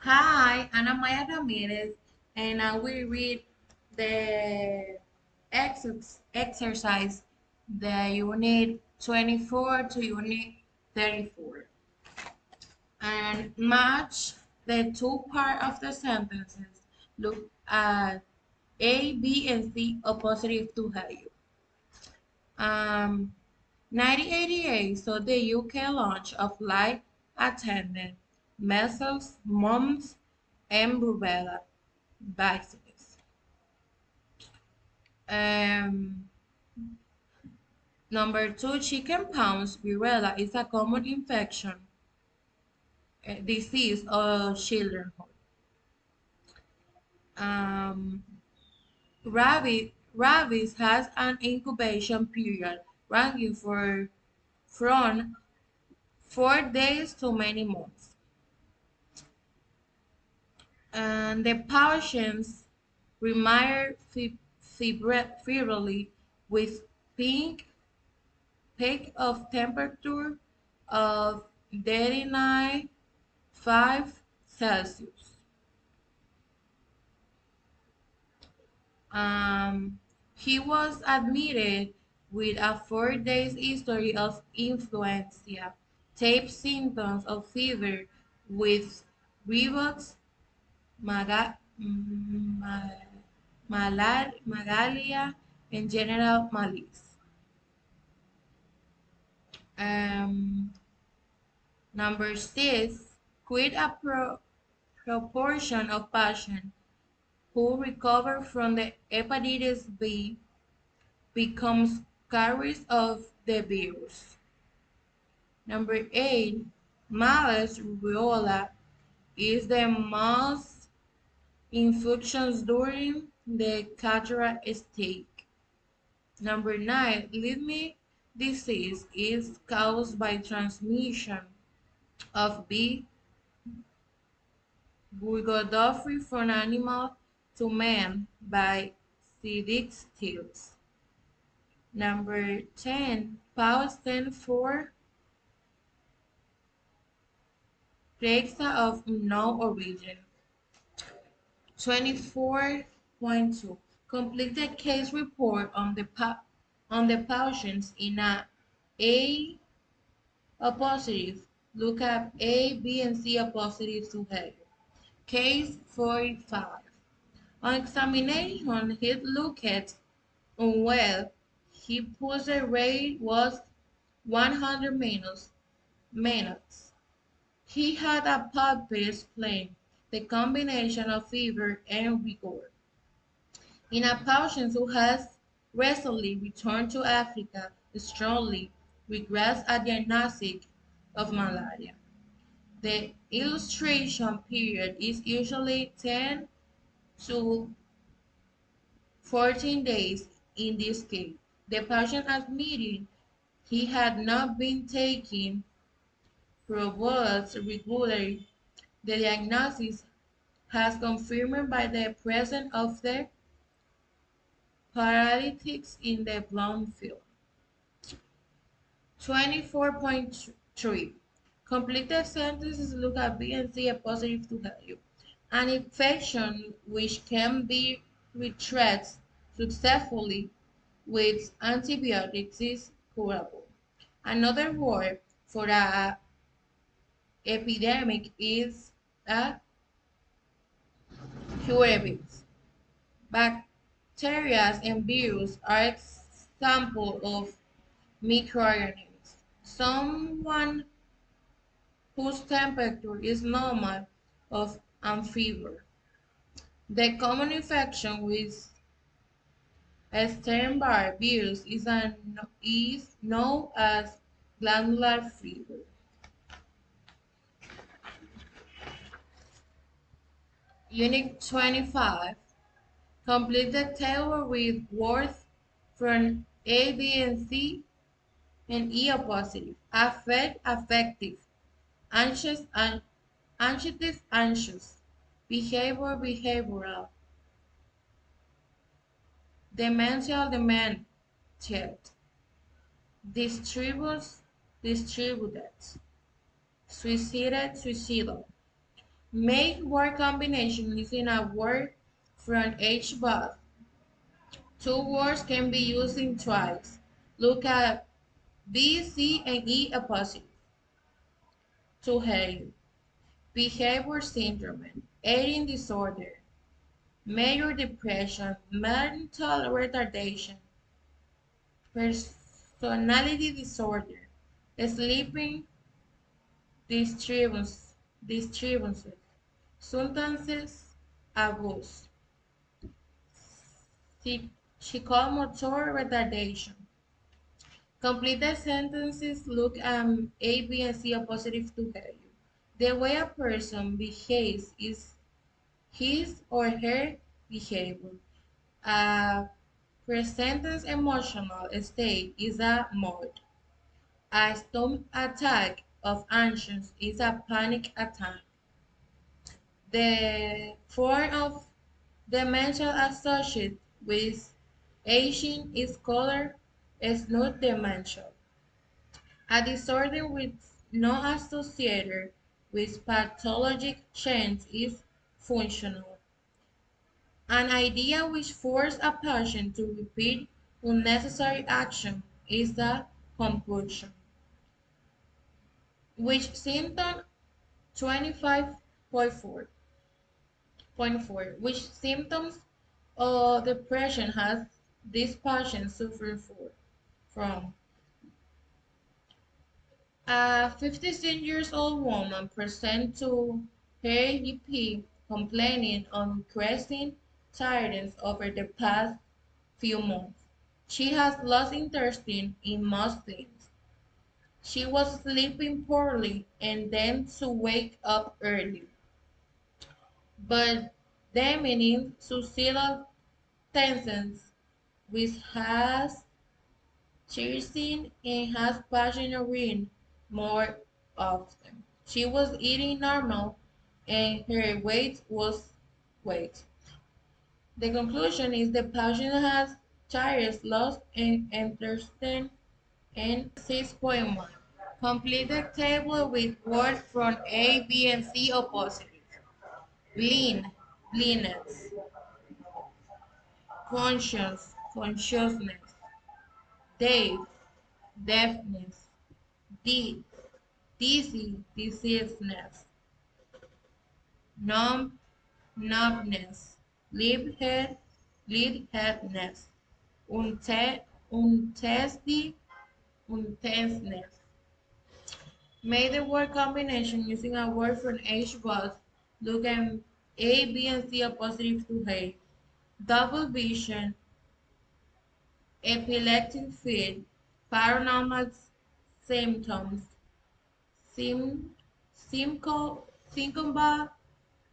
Hi, Ana Maya Ramirez, and I will read the exercise, the unit 24 to unit 34, and match the two part of the sentences. Look at A, B, and C opposite to value. Um, 1988 saw the UK launch of flight attendant measles, mumps, and rubella vaccines. Um, Number two, chicken pox virella is a common infection disease of children. Um, rabies has an incubation period ranging from 4 days to many months. And the patients remain febrily with pink peak of temperature of 39.5 Celsius. Um, he was admitted with a 4 days history of influenza, tape symptoms of fever with rebots, malaria, and general malaise. Um, Number six, quite a proportion of patients who recover from the hepatitis B becomes carriers of the virus. Number eight, Malus rubiola is the most infections during the cataract stage. Number nine, Lyme disease is caused by transmission of B. burgdorferi from animal to man by Cedic stills. Number 10, POW stands for Prexa of unknown origin. 24.2. Complete the case report on the patients in A positive. Look at A, B, and C A positive to help. Case 45. On examination, he looked unwell. His pulse rate was 100 minutes. He had a palpable spleen, the combination of fever and rigor. In a patient who has recently returned to Africa, strongly regrets a diagnosis of malaria. The illustration period is usually 10 to 14 days in this case. The patient admitted he had not been taking probiotics regularly. The diagnosis has confirmed by the presence of the paralytics in the blood film. 24.3. Completed sentences look at B and C a positive to value. An infection which can be treated successfully with antibiotics is curable. Another word for a epidemic is a curable. Bacteria and viruses are examples of microorganisms. Someone whose temperature is normal of and fever. The common infection with Epstein-Barr virus is known as glandular fever. Unit 25. Complete the table with words from A, B, and C and E are positive. Affect, affective. Anxious, anxious. Behavior, behavioral. Dementia, demented. Distributes, distributed. Suicided, suicidal. Make word combination using a word from each box. Two words can be used in twice. Look at B, C, and E apostrophe to help. Behavior syndrome, eating disorder, major depression, mental retardation, personality disorder, sleeping disturbances, substances abuse, psychomotor retardation. Complete the sentences, look A, B, and C are positive to hear you. The way a person behaves is his or her behavior. A present emotional state is a mood. A stomach attack of anxious is a panic attack. The form of dementia associated with aging is called not dementia. A disorder with no associated with pathologic change is functional. An idea which forces a patient to repeat unnecessary action is the compulsion. Which symptom 25.4 which symptoms of depression has this patient suffering from? A 56 years old woman present to her GP complaining of increasing tiredness over the past few months. She has lost interest in most things. She was sleeping poorly and then to wake up early, but demeaning suicidal tendencies, which has cheating and has passion urine more often. She was eating normal and her weight. The conclusion is the patient has tires lost and interested in 6.1. Complete the table with words from A, B, and C opposites. Lean, leanness. Consciousness. Deaf, deafness. D, dizzy, dizziness. Numb, numbness. Lead headness. Untesty, intenseness. Make the word combination using a word from each box. Look at A, B, and C are positive to A. Double vision, epileptic fit, paranormal symptoms, sim, syncopa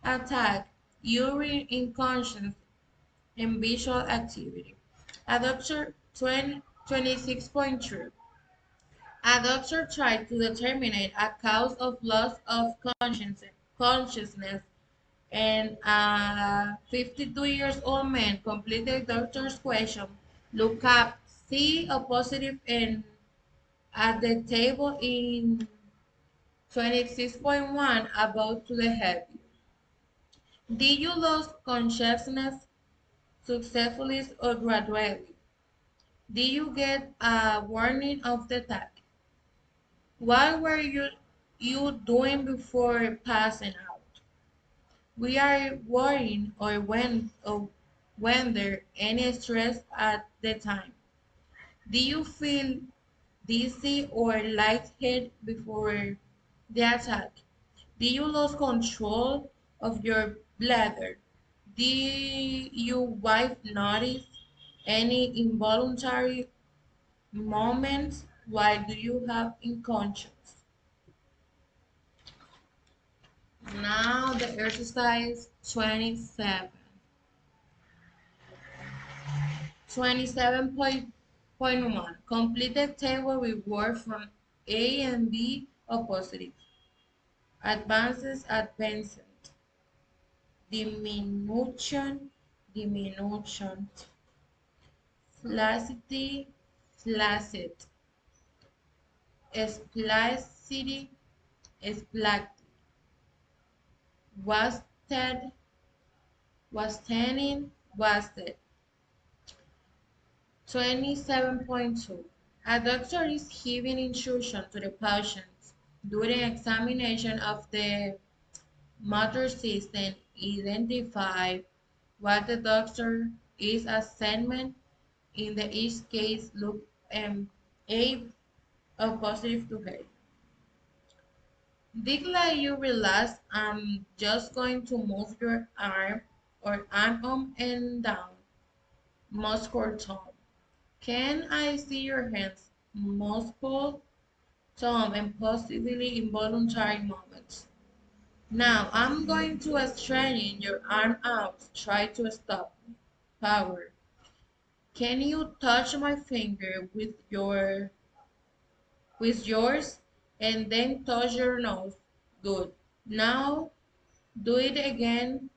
attack, urine incontinence, and visual activity. Adoption 26.3. A doctor tried to determine a cause of loss of consciousness, and a 52 years old man completed doctor's question. Look up C a positive and at the table in 26.1 about to the help you. Did you lose consciousness successfully or gradually? Did you get a warning of the attack? What were you doing before passing out? We are worrying or when there any stress at the time. Do you feel dizzy or lightheaded before the attack? Do you lose control of your bladder? Do your wife notice any involuntary moments while do you have incontinence? Now the exercise 27. 27.1. Complete the table with words from A and B opposite. Advanced, diminution, flaccidity, flaccid, splasticity, splactic, wasted, wasting, wasted. 27.2. A doctor is giving instruction to the patient during examination of the motor system. Identify what the doctor is assessment. In the each case, look A or positive to her. Dig like you relax. I'm just going to move your arm or arm up and down. Muscle tone. Can I see your hands? Muscle tone and possibly involuntary movements. Now I'm going to straighten your arm out. Try to stop. Power. Can you touch my finger with yours and then touch your nose? Good. Now do it again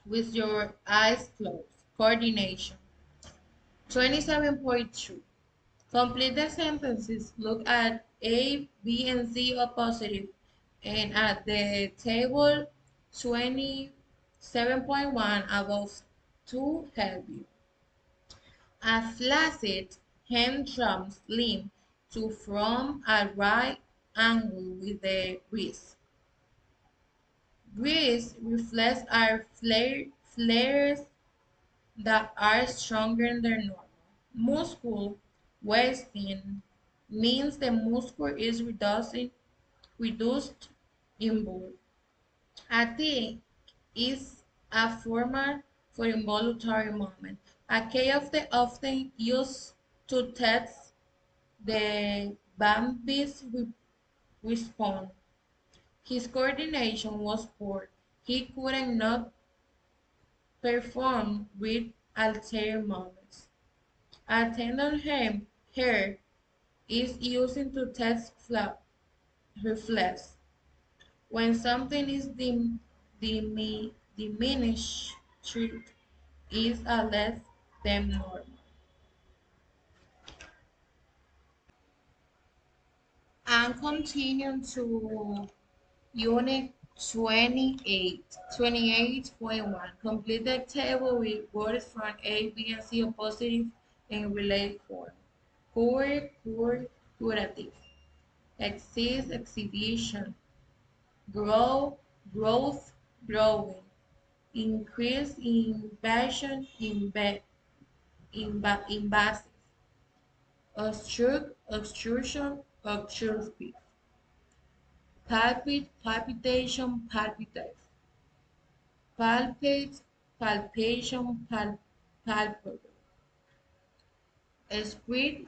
with your eyes closed. Coordination. 27.2. Complete the sentences. Look at A, B, and Z are positive. And at the table 27.1 above to help you. A flaccid hand drums limb to from a right angle with the wrist. Wrist reflex are flares that are stronger than normal. Muscle wasting means the muscle is reduced in bulk. A T is a format for involuntary movement. A K often used to test the Bambi's response. His coordination was poor. He could not perform with altered movements. A tendon hair is used to test reflex. When something is diminished, is a less than normal. And continue to Unit 28.1. Complete the table with words from A, B, and C are positive and relate form. Curative. Exist, exhibition. Grow, growth, growing. Increase, invasion, invasive. Obstruction, obtrusive. Palpitation, palpitate. Palpate, palpation, palpable. Sprinting.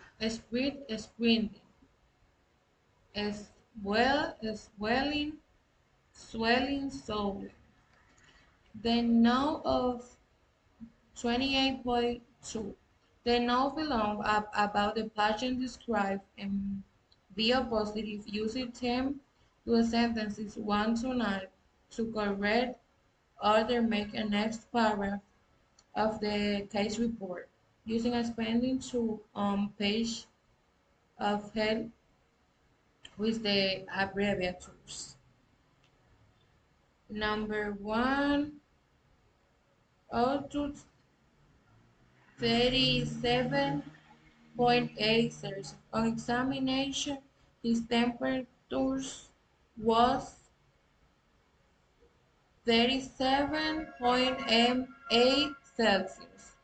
Swelling, swelling. The note of 28.2. The note below about the patient described and be a positive using them to sentences 1 to 9 to correct or make a next paragraph of the case report using a spending to page of help with the abbreviatures. Number 1, out to 37.8 Celsius. On examination, his temperatures was 37.8 Celsius.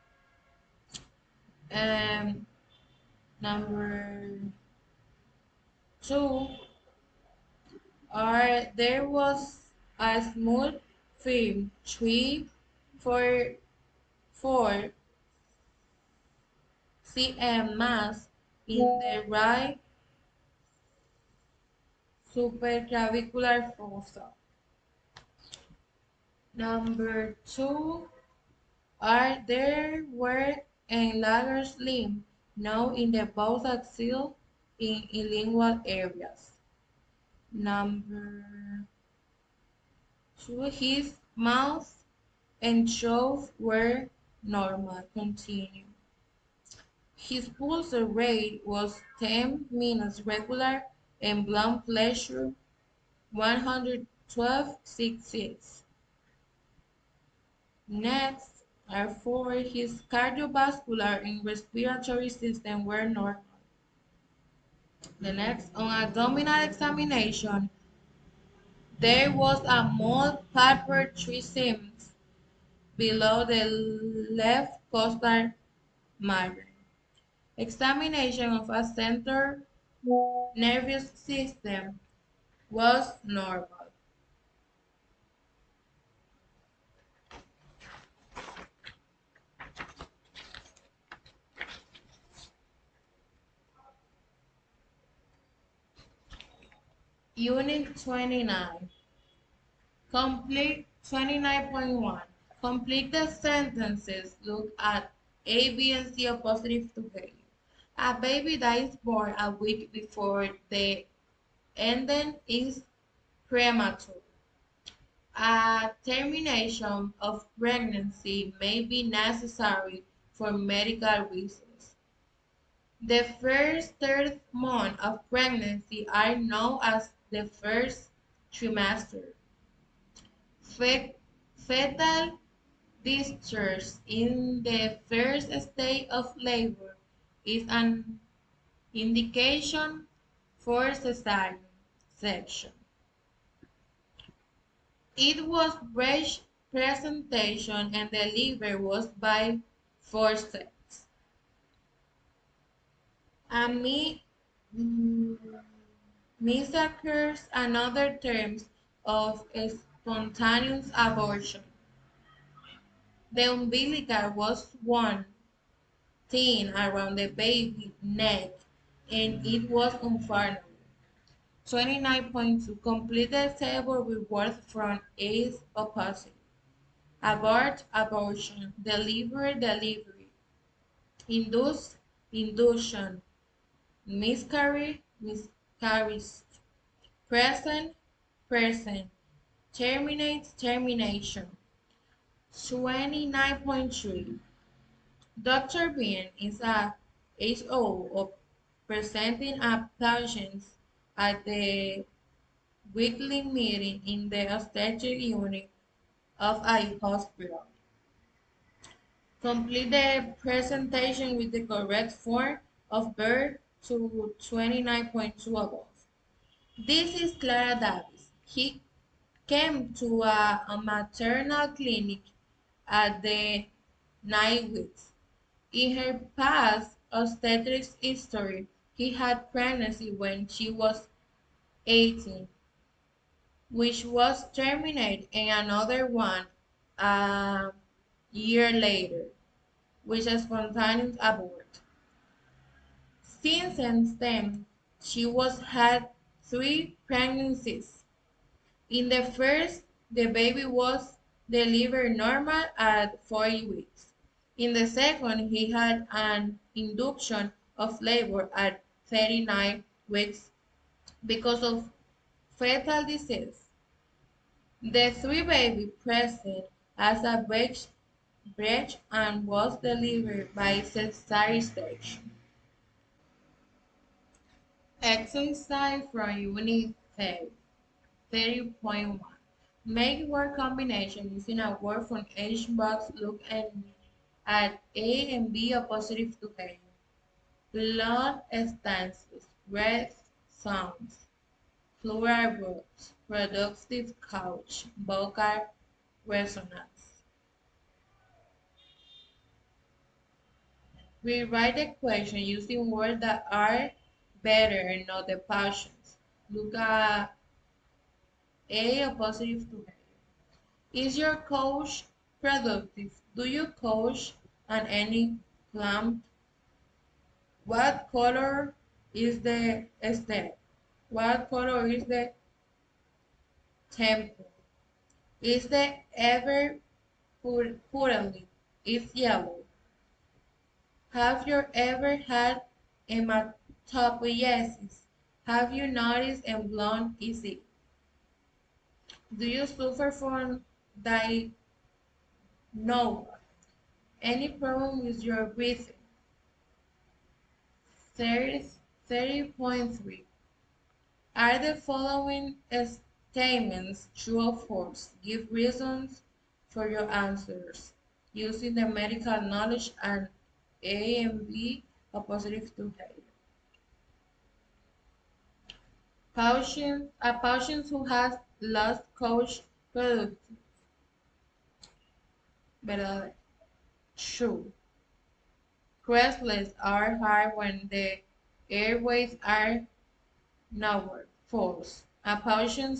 And number 2, there was a smooth film 3.4 cm mass in the right supraclavicular fossa. Number 2, there were enlarged limb now in the both axial in lingual areas. Number 2, his mouth and throat were normal. Continue. His pulse rate was 10 minutes regular and blood pressure 112/66. Next are four. His cardiovascular and respiratory system were normal. The next, on abdominal examination, there was a mole paper triceps below the left costal margin. Examination of a central nervous system was normal. Unit 29. Complete 29.1. Complete the sentences. Look at A, B, and C are positive to failure. A baby that is born a week before the ending is premature. A termination of pregnancy may be necessary for medical reasons. The first third month of pregnancy are known as the first trimester. Fe- Fetal discharge in the first stage of labor is an indication for cesarean section. It was breast presentation and delivery was by forceps. A massacres and other terms of spontaneous abortion. The umbilical was one thin around the baby's neck and it was unfathomable. 29.2. Complete the table with words from its opposite. Abort, abortion. Deliver, delivery. Induce, induction. Miscarry, miscarriage. Present, present. Terminate, termination. 29.3. Dr. Bean is a HO of presenting a patient at the weekly meeting in the obstetric unit of a hospital. Complete the presentation with the correct form of verb to 29.2 above. This is Clara Davis. He came to a maternal clinic at the 9 weeks. In her past obstetrics history, he had pregnancy when she was 18, which was terminated, and another one a year later, which is spontaneous abort. Since then, she was had three pregnancies. In the first, the baby was delivered normal at 40 weeks. In the second, he had an induction of labor at 39 weeks because of fetal disease. The three baby present as a breech and was delivered by cesarean section. Exercise from Unit 30, 30.1. Make word combination using a word from each box. Look at A and B opposite to A. Blood stances, breath sounds, plural verbs, productive couch, vocal resonance. Rewrite the question using words that are better and not the passions. Look at A opposite to A. Is your coach productive? Do you coach on any plant? What color is the step? What color is the temple? Is the ever currently? It's yellow. Have you ever had hematopoiesis? Have you noticed and blown easy? Do you suffer from di no? Any problem with your breathing? 30, 30.3. Are the following statements true or false? Give reasons for your answers using the medical knowledge and A and B a positive to hate. A patient who has lost coach product, ¿verdad? True. Crestlets are hard when the airways are narrow. False. A patient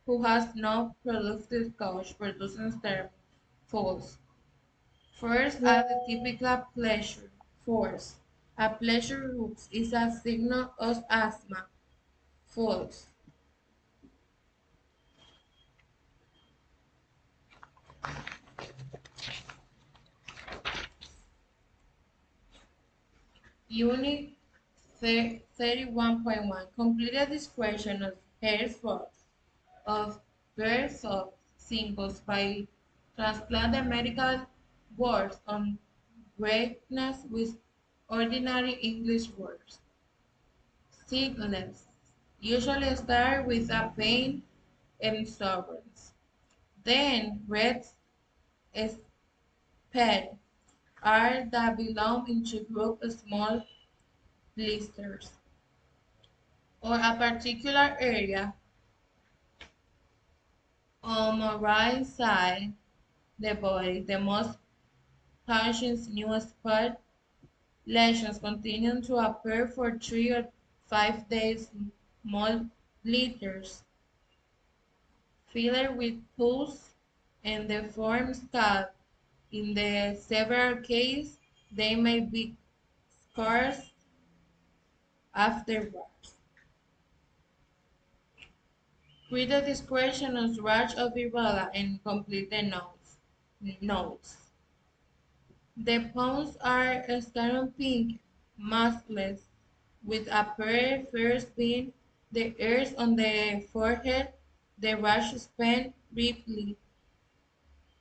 who has no productive coach produces term. False. First, are the typical pleasure. False. A pleasure rux is a signal of asthma. False. Unit 31.1. Complete a description of hair folds of birth of symbols by transplant the medical words on greatness with ordinary English words. Sickness usually start with a pain and soreness. Then red spot are that belong into group of small blisters or a particular area on the right side the body. The most patient's new spot lesions continue to appear for 3 or 5 days. Small blisters filled with pus and the form scalp. In the several cases, they may be scars afterwards. Read the description of rash of Ebola and complete the notes. The palms are scarlet pink, maskless, with a pair first being the hairs on the forehead. The rash span briefly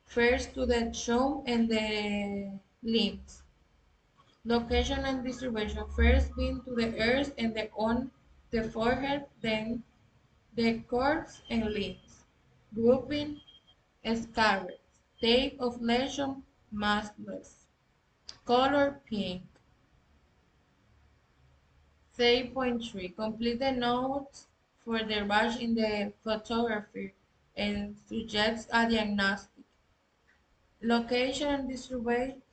first to the thumb and the limbs. Location and distribution first being to the ears and on the forehead, then the corpse and limbs. Grouping scarlet. Type of lesion maskless. Color pink. 3.3. Complete the notes for the rash in the photography and suggest a diagnostic. Location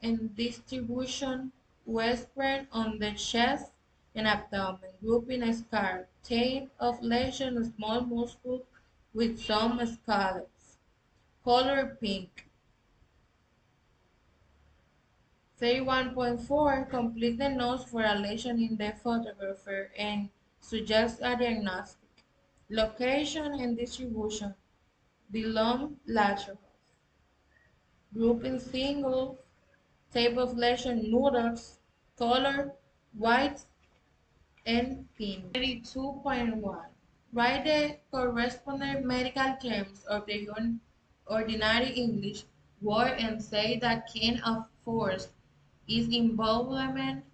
and distribution widespread on the chest and abdomen. Grouping scar. Type of lesion small muscle with some scallops. Color pink. 31.4. Complete the notes for a lesion in the photographer and suggest a diagnostic. Location and distribution. Belong lateral. Grouping singles. Type of lesion noodles. Color white and pink. 32.1. Write the corresponding medical terms of the ordinary English word and say that kind of force is involvement.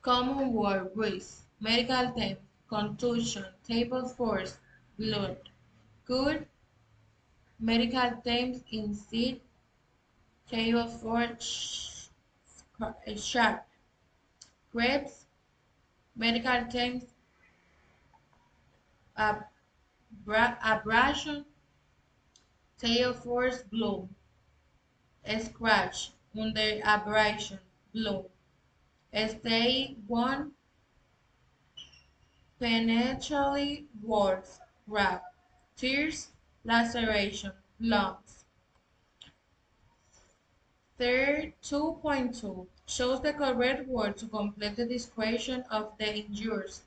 Common word risk. Medical term contusion, table force, blood. Good medical terms in seed, table force, sharp. Grapes, medical terms abrasion, tail force, blow. Scratch, under abrasion, blow. Stay one, penetrally words, grab. Tears, laceration, lumps. Third 2.2 shows the correct word to complete the description of the injuries.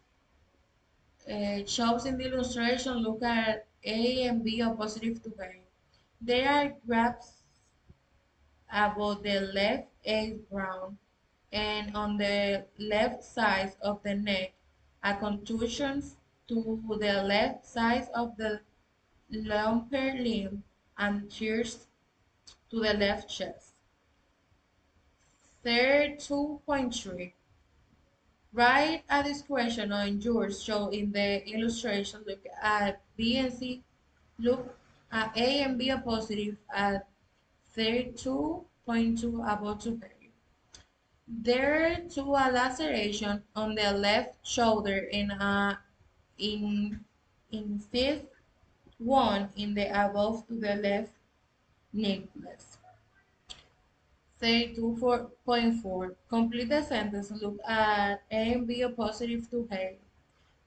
Shows in the illustration, look at A and B are positive to A. There are grabs above the left A ground and on the left side of the neck are contusions to the left side of the lumbar limb and tears to the left chest. Third 2.3. Write a description on yours shown in the illustration. Look at B and C. Look A and B are positive at 32.2 about to vary. There to a laceration on the left shoulder and in in fifth one in the above to the left necklace. 32.4. Complete the sentence. Look at A and B are positive to A.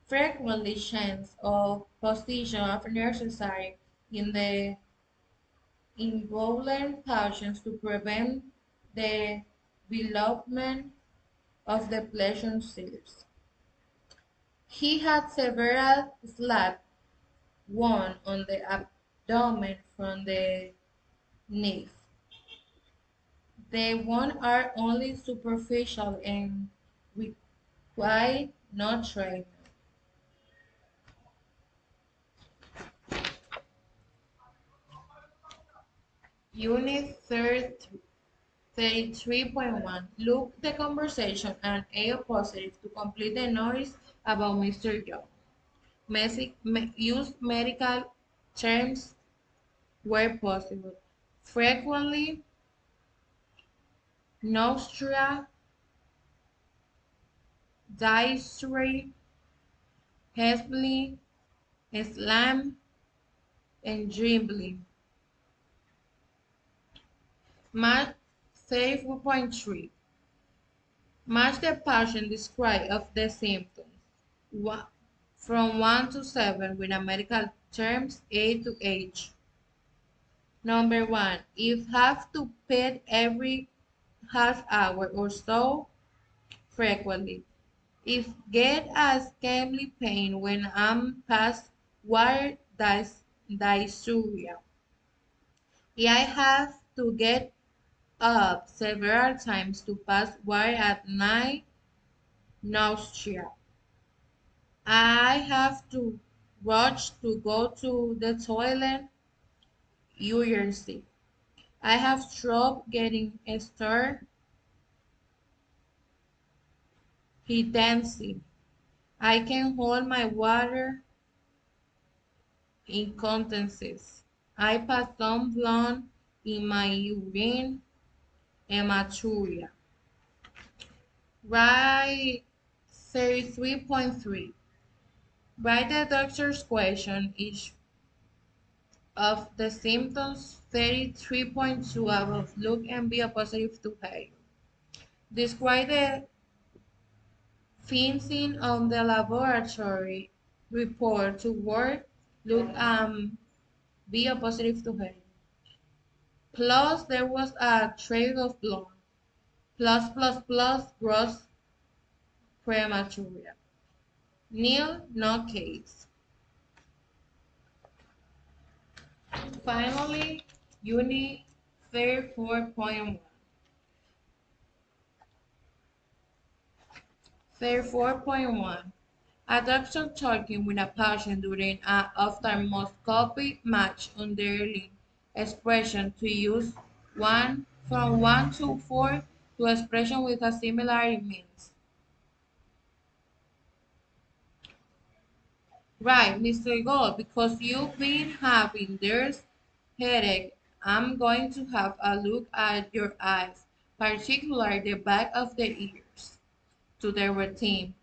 Frequently chance of position are necessary in the involved patients to prevent the development of the pleasure cells. He had several slap wounds on the abdomen from the knife. The wounds are only superficial and require no treatment. Unit 33.1. Look the conversation and A positive to complete the noise about Mr. Young. Use medical terms where possible. Frequently, nausea, dysentery, heavily, slam, and dribbling. Match 34.3. Match the patient describe of the symptoms from 1 to 7 with a medical terms A to H. Number 1. If have to pet every half hour or so frequently. If get a scably pain when I'm past water dysuria. If I have to get up several times to pass water at night, nausea. I have to rush to go to the toilet, urgency. I have trouble getting a stir, hesitancy. I can hold my water, incontinences. I pass some blood in my urine, hematuria. Write 33.3. Write the doctor's question each of the symptoms 33.2 above. Look and be a positive to pay. Describe the findings on the laboratory report to work. Look and be a positive to pay. Plus, there was a trail of blood. Plus, gross premature. Nil, no case. Finally, Unit 34.1. 34.1. A doctor talking with a patient during an ophthalmoscopy match underlying expression to use one from 1 to 4 to expression with a similar means. Right, Mr. Gold, because you've been having this headache, I'm going to have a look at your eyes, particularly the back of the ears, to the routine.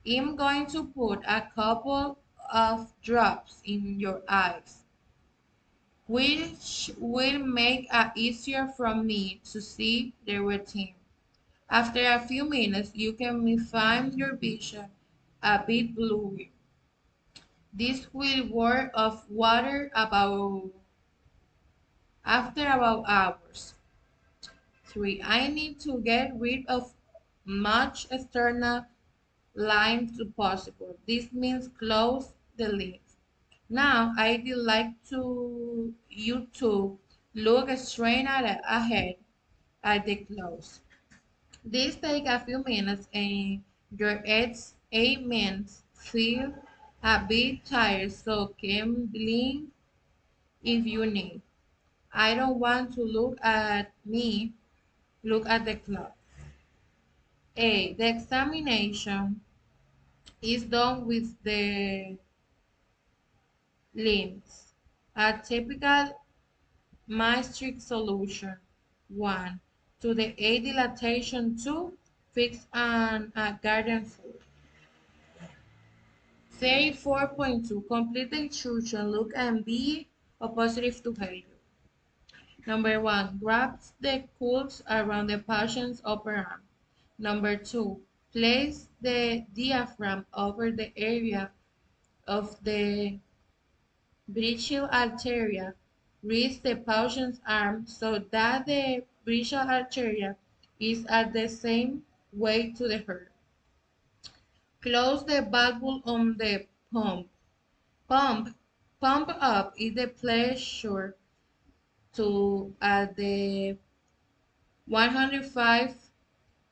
I'm going to put a couple of drops in your eyes, which will make it easier for me to see the routine. After a few minutes, you can find your vision a bit blurry. This will work off water after about hours. 3. I need to get rid of much external line to possible. This means close the lid. Now I'd like to you to look straight ahead at the close. This take a few minutes and your eight minutes feel a bit tired so can blink if you need. I don't want to look at the clock. A. The examination is done with the lens. A typical Maastricht solution. 1. To the A dilatation. 2. Fixed on a garden foot. Say 4.2. Complete the instruction. Look and be a positive to behavior. Number 1. Grasp the cuffs around the patient's upper arm. Number 2. Place the diaphragm over the area of the brachial artery. Raise the patient's arm so that the brachial artery is at the same way to the heart. Close the valve on the pump. Pump, pump up is the pressure to at the 105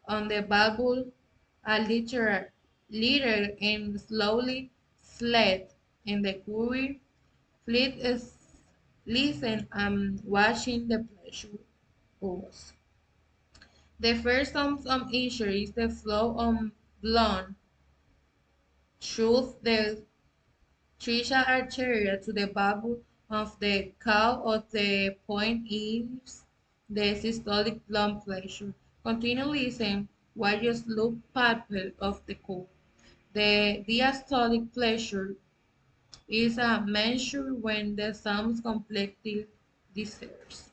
on the valve a liter and slowly flat in the curve. Fleet is listen and watching the pressure pulse. The first symptom of injury is the flow of blood through the tracheal artery to the valve of the cow of the point is the systolic blood pressure. Continue listening while you look palpable of the cow. The diastolic pressure is a measure when the sounds completely disappears.